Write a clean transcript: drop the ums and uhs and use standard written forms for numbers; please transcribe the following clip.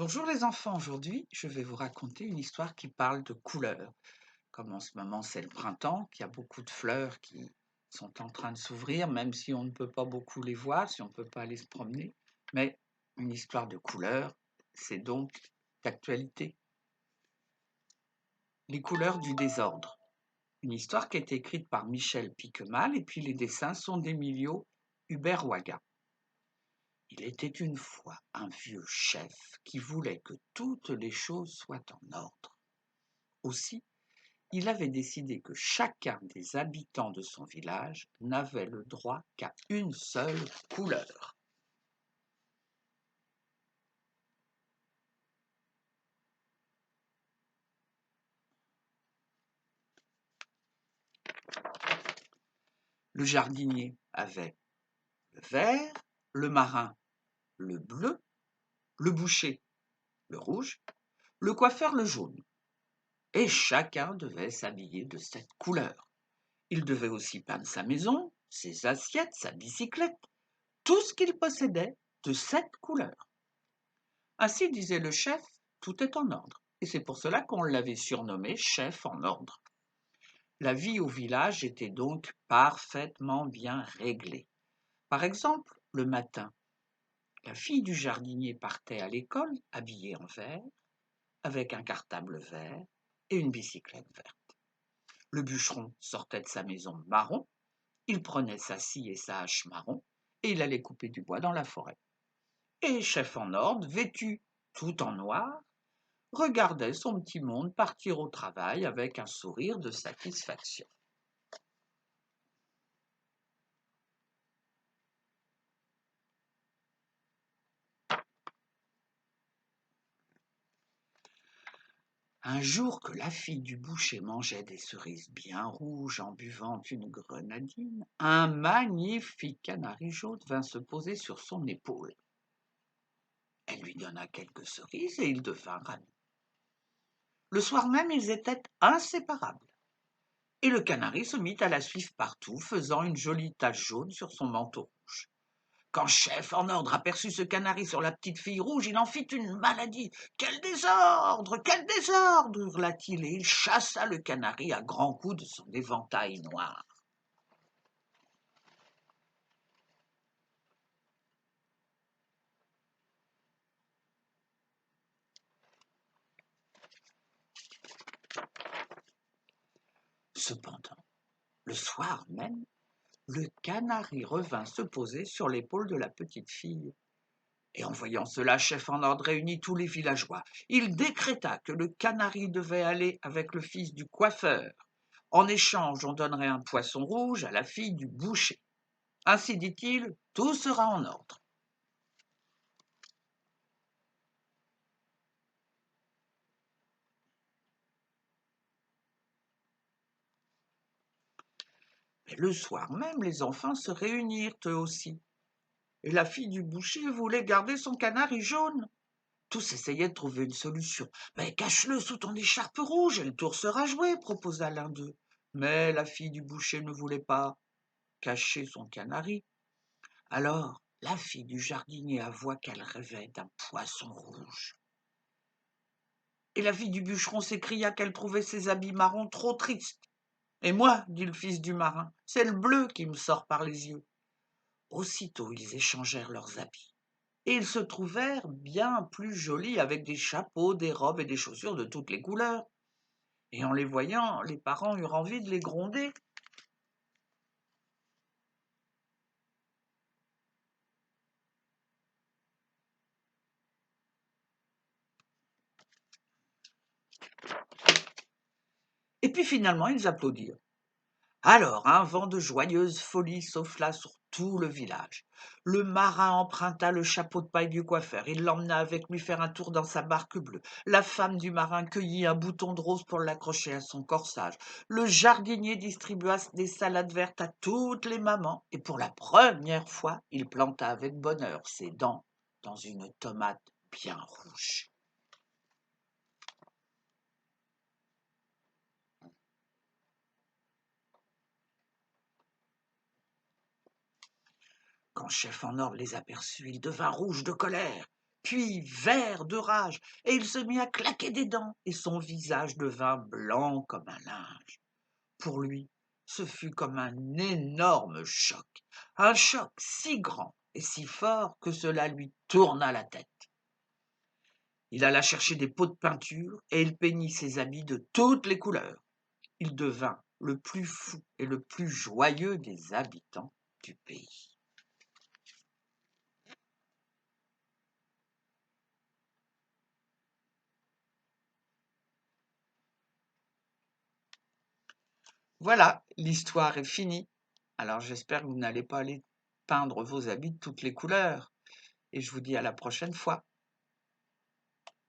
Bonjour les enfants, aujourd'hui je vais vous raconter une histoire qui parle de couleurs. Comme en ce moment c'est le printemps, qu'il y a beaucoup de fleurs qui sont en train de s'ouvrir, même si on ne peut pas beaucoup les voir, si on ne peut pas aller se promener. Mais une histoire de couleurs, c'est donc d'actualité. Les couleurs du désordre. Une histoire qui a été écrite par Michel Piquemal et puis les dessins sont d'Emilio Uberwaga. Il était une fois un vieux chef qui voulait que toutes les choses soient en ordre. Aussi, il avait décidé que chacun des habitants de son village n'avait le droit qu'à une seule couleur. Le jardinier avait le vert, le marin le bleu, le boucher le rouge, le coiffeur le jaune. Et chacun devait s'habiller de cette couleur. Il devait aussi peindre sa maison, ses assiettes, sa bicyclette, tout ce qu'il possédait de cette couleur. Ainsi disait le chef, tout est en ordre. Et c'est pour cela qu'on l'avait surnommé chef en ordre. La vie au village était donc parfaitement bien réglée. Par exemple, le matin, la fille du jardinier partait à l'école habillée en vert, avec un cartable vert et une bicyclette verte. Le bûcheron sortait de sa maison marron, il prenait sa scie et sa hache marron, et il allait couper du bois dans la forêt. Et chef en ordre, vêtu tout en noir, regardait son petit monde partir au travail avec un sourire de satisfaction. Un jour que la fille du boucher mangeait des cerises bien rouges en buvant une grenadine, un magnifique canari jaune vint se poser sur son épaule. Elle lui donna quelques cerises et ils devinrent amis. Le soir même, ils étaient inséparables. Et le canari se mit à la suivre partout, faisant une jolie tache jaune sur son manteau rouge. Quand chef en ordre aperçut ce canari sur la petite fille rouge, il en fit une maladie. Quel désordre! Quel désordre! Hurla-t-il, et il chassa le canari à grands coups de son éventail noir. Cependant, le soir même, le canari revint se poser sur l'épaule de la petite fille. Et en voyant cela, chef en ordre réunit tous les villageois. Il décréta que le canari devait aller avec le fils du coiffeur. En échange, on donnerait un poisson rouge à la fille du boucher. Ainsi, dit-il, tout sera en ordre. Mais le soir même, les enfants se réunirent eux aussi. Et la fille du boucher voulait garder son canari jaune. Tous essayaient de trouver une solution. Mais cache-le sous ton écharpe rouge et le tour sera joué, proposa l'un d'eux. Mais la fille du boucher ne voulait pas cacher son canari. Alors, la fille du jardinier avoua qu'elle rêvait d'un poisson rouge. Et la fille du bûcheron s'écria qu'elle trouvait ses habits marrons trop tristes. Et moi, dit le fils du marin, c'est le bleu qui me sort par les yeux. Aussitôt, ils échangèrent leurs habits. Et ils se trouvèrent bien plus jolis avec des chapeaux, des robes et des chaussures de toutes les couleurs. Et en les voyant, les parents eurent envie de les gronder. Et puis finalement, ils applaudirent. Alors, un vent de joyeuse folie souffla sur tout le village. Le marin emprunta le chapeau de paille du coiffeur. Il l'emmena avec lui faire un tour dans sa barque bleue. La femme du marin cueillit un bouton de rose pour l'accrocher à son corsage. Le jardinier distribua des salades vertes à toutes les mamans. Et pour la première fois, il planta avec bonheur ses dents dans une tomate bien rouge. Quand chef en ordre les aperçut, il devint rouge de colère. puis vert de rage, et il se mit à claquer des dents, et son visage devint blanc comme un linge. Pour lui, ce fut comme un énorme choc, un choc si grand et si fort que cela lui tourna la tête. Il alla chercher des pots de peinture et il peignit ses habits de toutes les couleurs. Il devint le plus fou et le plus joyeux des habitants du pays. Voilà, l'histoire est finie. Alors j'espère que vous n'allez pas aller peindre vos habits de toutes les couleurs. Et je vous dis à la prochaine fois.